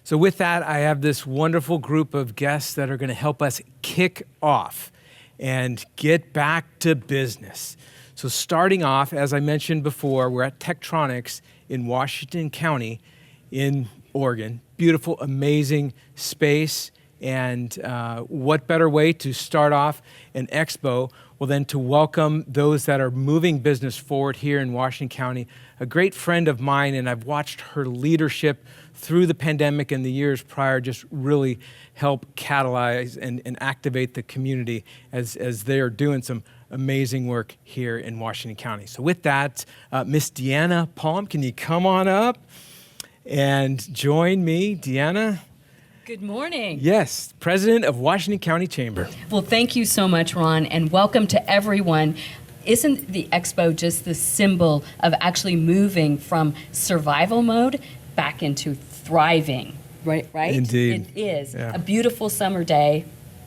So with that, I have this wonderful group of guests that are going to help us kick off and get back to business. So starting off, as I mentioned before, we're at Tektronix in Washington County in Oregon. Beautiful, amazing space. And what better way to start off an expo than to welcome those that are moving business forward here in Washington County. A great friend of mine, and I've watched her leadership through the pandemic and the years prior just really help catalyze and activate the community as they are doing some amazing work here in Washington County. So with that, Miss Deanna Palm, can you come on up and join me, Deanna? Good morning. Yes, President of Washington County Chamber. Well, thank you so much, Ron, and welcome to everyone. Isn't the expo just the symbol of actually moving from survival mode back into thriving, right? Indeed. It is. Yeah. A beautiful summer day,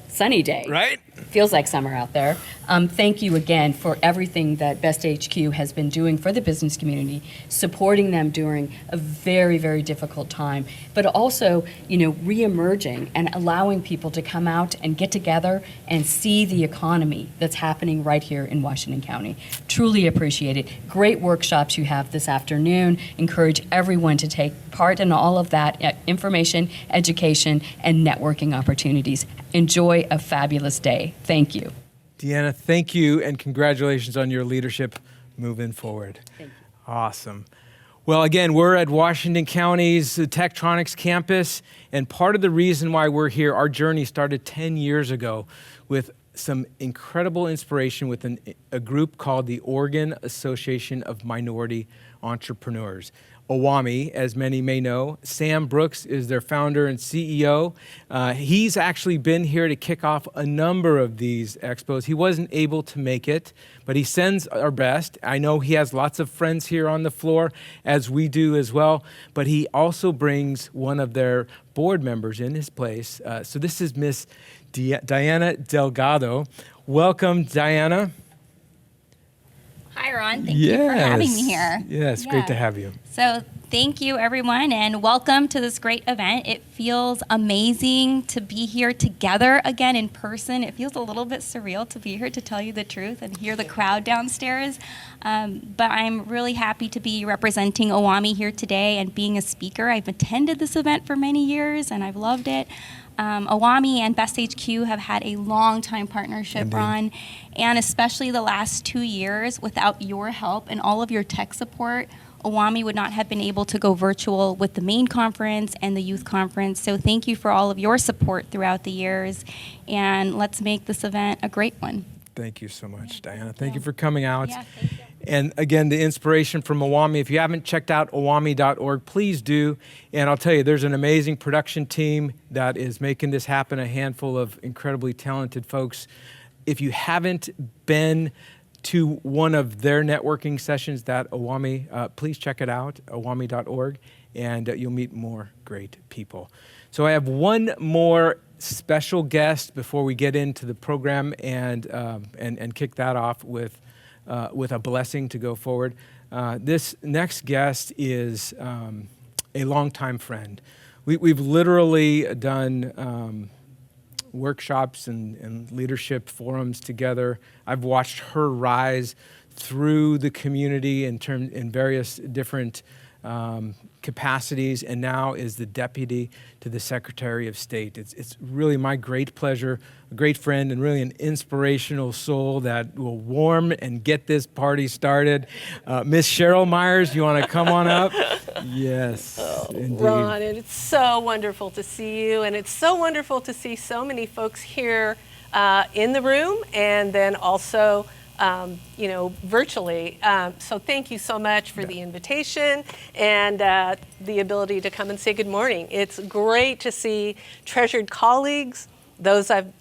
sunny day. Right? Feels like summer out there. Thank you again for everything that Best HQ has been doing for the business community, supporting them during a very, very difficult time, but also, re-emerging and allowing people to come out and get together and see the economy that's happening right here in Washington County. Truly appreciate it. Great workshops you have this afternoon. Encourage everyone to take part in all of that information, education, and networking opportunities. Enjoy a fabulous day. Thank you. Deanna, thank you, and congratulations on your leadership moving forward. Thank you. Awesome. Well, again, we're at Washington County's Tektronix campus, and part of the reason why we're here, our journey started 10 years ago with some incredible inspiration with a group called the Oregon Association of Minority Entrepreneurs. OWAMI, as many may know. Sam Brooks is their founder and CEO. He's actually been here to kick off a number of these expos. He wasn't able to make it, but he sends our best. I know he has lots of friends here on the floor, as we do as well, but he also brings one of their board members in his place. So this is Miss Diana Delgado. Welcome, Diana. Hi, Ron. Thank you for having me here. Yes, great to have you. So thank you, everyone, and welcome to this great event. It feels amazing to be here together again in person. It feels a little bit surreal to be here, to tell you the truth, and hear the crowd downstairs. But I'm really happy to be representing OWAMI here today and being a speaker. I've attended this event for many years, and I've loved it. OWAMI and Best HQ have had a long-time partnership, Indeed. Ron, and especially the last 2 years. Without your help and all of your tech support, OWAMI would not have been able to go virtual with the main conference and the youth conference. So thank you for all of your support throughout the years, and let's make this event a great one. Thank you so much, Diana. Thank you for coming out. Yeah, thank you. And again, the inspiration from OWAMI, if you haven't checked out owami.org, please do. And I'll tell you, there's an amazing production team that is making this happen, a handful of incredibly talented folks. If you haven't been to one of their networking sessions, that OWAMI, please check it out, owami.org, and you'll meet more great people. So I have one more special guest before we get into the program and kick that off with a blessing to go forward. This next guest is a longtime friend. We've literally done workshops and leadership forums together. I've watched her rise through the community in various different capacities, and now is the deputy to the Secretary of State. It's really my great pleasure, a great friend, and really an inspirational soul that will warm and get this party started. Miss Cheryl Myers, you want to come on up? Yes, indeed. Ron, and it's so wonderful to see you, and it's so wonderful to see so many folks here in the room, and then also virtually. So thank you so much for the invitation and the ability to come and say good morning. It's great to see treasured colleagues, those that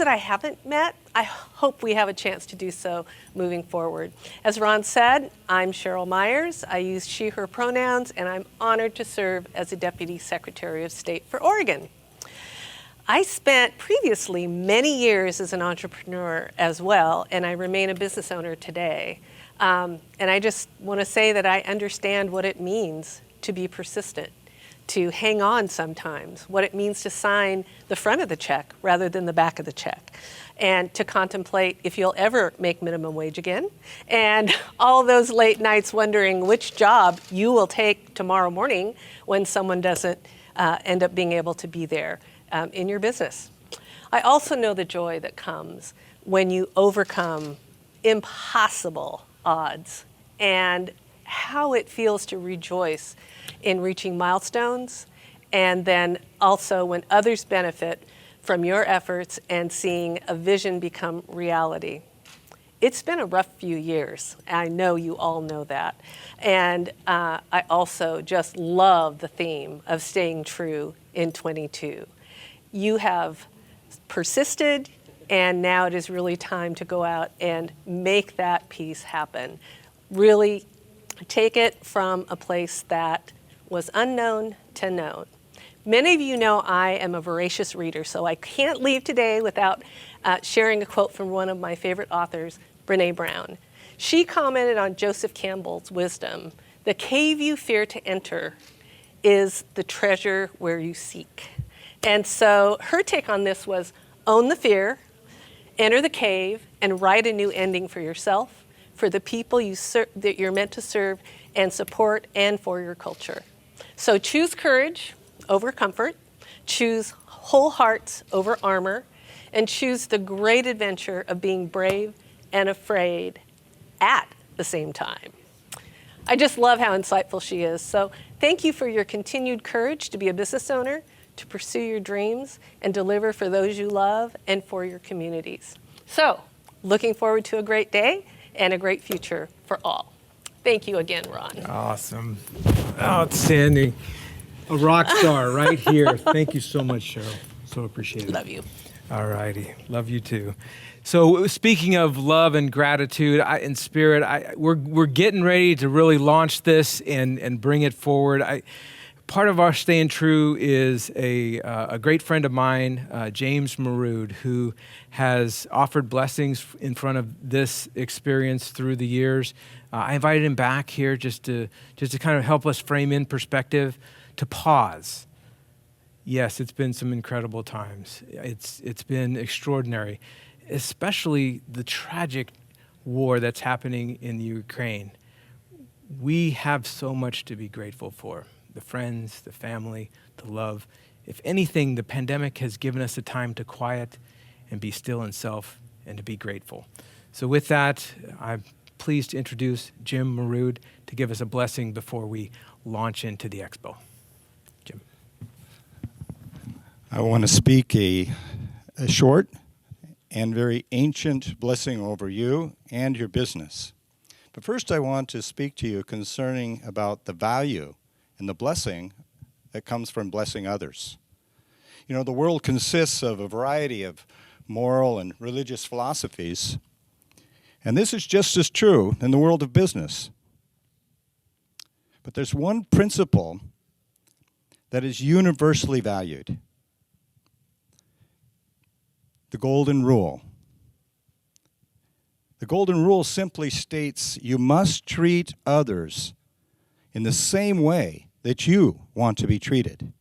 I haven't met. I hope we have a chance to do so moving forward. As Ron said, I'm Cheryl Myers. I use she, her pronouns, and I'm honored to serve as a Deputy Secretary of State for Oregon. I spent previously many years as an entrepreneur as well, and I remain a business owner today. And I just want to say that I understand what it means to be persistent, to hang on sometimes, what it means to sign the front of the check rather than the back of the check, and to contemplate if you'll ever make minimum wage again, and all those late nights wondering which job you will take tomorrow morning when someone doesn't end up being able to be there in your business. I also know the joy that comes when you overcome impossible odds and how it feels to rejoice in reaching milestones, and then also when others benefit from your efforts and seeing a vision become reality. It's been a rough few years. I know you all know that. And I also just love the theme of staying true in 22. You have persisted, and now it is really time to go out and make that piece happen. Really take it from a place that was unknown to known. Many of you know I am a voracious reader, so I can't leave today without sharing a quote from one of my favorite authors, Renee Brown. She commented on Joseph Campbell's wisdom: "The cave you fear to enter is the treasure where you seek." And so her take on this was own the fear, enter the cave, and write a new ending for yourself, for the people that you're meant to serve and support, and for your culture. So choose courage over comfort, choose whole hearts over armor, and choose the great adventure of being brave and afraid at the same time. I just love how insightful she is. So thank you for your continued courage to be a business owner, to pursue your dreams, and deliver for those you love and for your communities. So looking forward to a great day and a great future for all. Thank you again, Ron. Awesome. Outstanding. A rock star right here. Thank you so much, Cheryl. So appreciate it. Love you. All righty. Love you too. So speaking of love and gratitude and spirit, we're getting ready to really launch this and bring it forward. Part of our staying true is a great friend of mine, James Maroud, who has offered blessings in front of this experience through the years. I invited him back here just to kind of help us frame in perspective, to pause. Yes, it's been some incredible times. It's been extraordinary, especially the tragic war that's happening in Ukraine. We have so much to be grateful for. The friends, the family, the love. If anything, the pandemic has given us a time to quiet and be still in self and to be grateful. So with that, I'm pleased to introduce Jim Maroud to give us a blessing before we launch into the expo. Jim. I want to speak a short and very ancient blessing over you and your business. But first I want to speak to you concerning about the value and the blessing that comes from blessing others. You know, the world consists of a variety of moral and religious philosophies, and this is just as true in the world of business. But there's one principle that is universally valued: the golden rule. The golden rule simply states you must treat others in the same way that you want to be treated.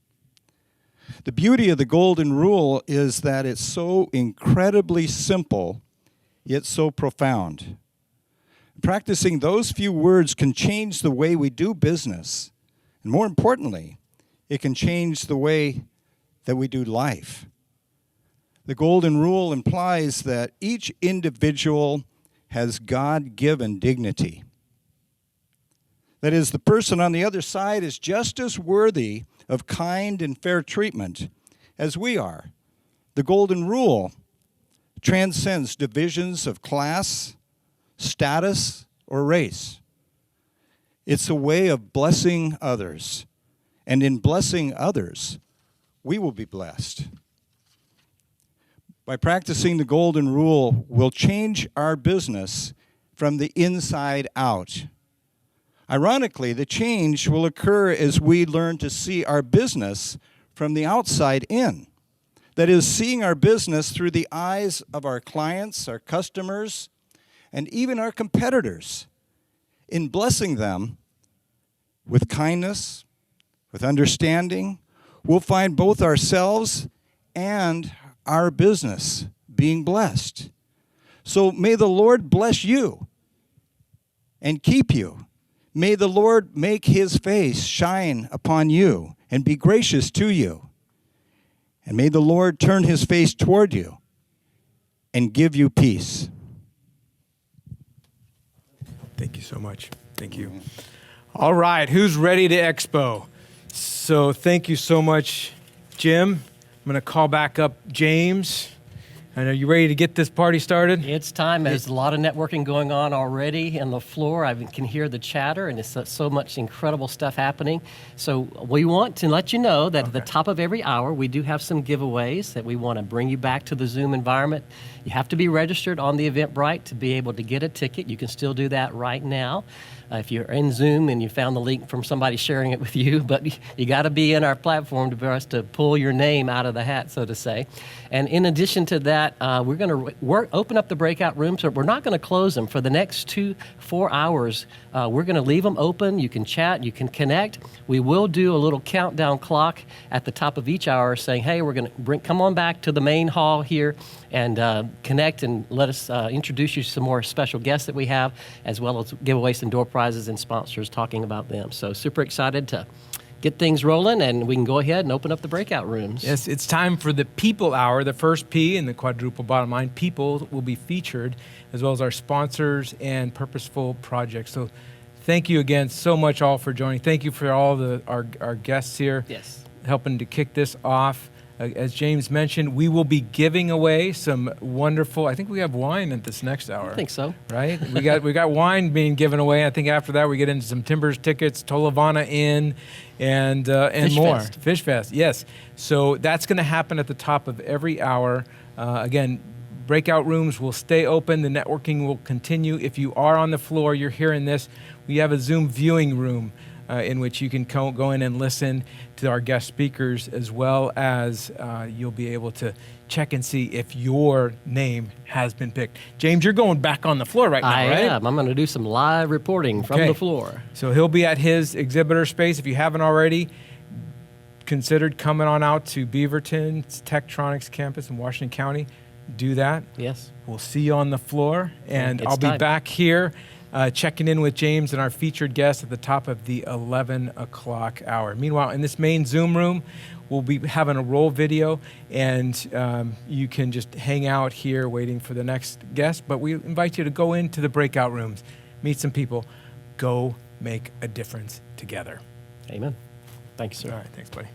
The beauty of the golden rule is that it's so incredibly simple, yet so profound. Practicing those few words can change the way we do business, and more importantly, it can change the way that we do life. The golden rule implies that each individual has God-given dignity. That is, the person on the other side is just as worthy of kind and fair treatment as we are. The golden rule transcends divisions of class, status, or race. It's a way of blessing others, and in blessing others, we will be blessed. By practicing the golden rule, we'll change our business from the inside out. Ironically, the change will occur as we learn to see our business from the outside in. That is, seeing our business through the eyes of our clients, our customers, and even our competitors, in blessing them with kindness, with understanding, we'll find both ourselves and our business being blessed. So may the Lord bless you and keep you. May the Lord make his face shine upon you and be gracious to you. And may the Lord turn his face toward you and give you peace. Thank you so much. Thank you. All right, who's ready to expo? So thank you so much, Jim. I'm going to call back up James. And are you ready to get this party started? It's time. There's a lot of networking going on already on the floor. I can hear the chatter, and it's so much incredible stuff happening. So we want to let you know that at the top of every hour, we do have some giveaways that we want to bring you back to the Zoom environment. You have to be registered on the Eventbrite to be able to get a ticket. You can still do that right now. If you're in Zoom and you found the link from somebody sharing it with you, but you got to be in our platform for us to pull your name out of the hat, so to say. And in addition to that, we're going to open up the breakout rooms, but we're not going to close them. For the next 4 hours, we're going to leave them open. You can chat, you can connect. We will do a little countdown clock at the top of each hour saying, hey, we're going to come on back to the main hall here and connect and let us introduce you to some more special guests that we have, as well as give away some door prizes and sponsors talking about them. So super excited to get things rolling, and we can go ahead and open up the breakout rooms. Yes, it's time for the People Hour. The first P in the quadruple bottom line, people, will be featured, as well as our sponsors and purposeful projects. So thank you again so much all for joining. Thank you for all our guests here. Yes. Helping to kick this off. As James mentioned, we will be giving away some wonderful, I think we have wine at this next hour. I think so. Right? We got wine being given away. I think after that we get into some Timbers tickets, Tolovana Inn, and Fish more. Fest. Fish Fest, yes. So that's going to happen at the top of every hour. Again, breakout rooms will stay open. The networking will continue. If you are on the floor, you're hearing this, we have a Zoom viewing room in which you can go in and listen to our guest speakers, as well as you'll be able to check and see if your name has been picked. James, you're going back on the floor right now, I right? am. I'm going to do some live reporting from Okay. the floor. So he'll be at his exhibitor space. If you haven't already, considered coming on out to Beaverton's Tektronics campus in Washington County. Do that. Yes. We'll see you on the floor, and It's I'll be time. back here checking in with James and our featured guest at the top of the 11 o'clock hour. Meanwhile, in this main Zoom room, we'll be having a roll video, and you can just hang out here waiting for the next guest, but we invite you to go into the breakout rooms, meet some people, go make a difference together. Amen. Thank you, sir. All right, thanks, buddy.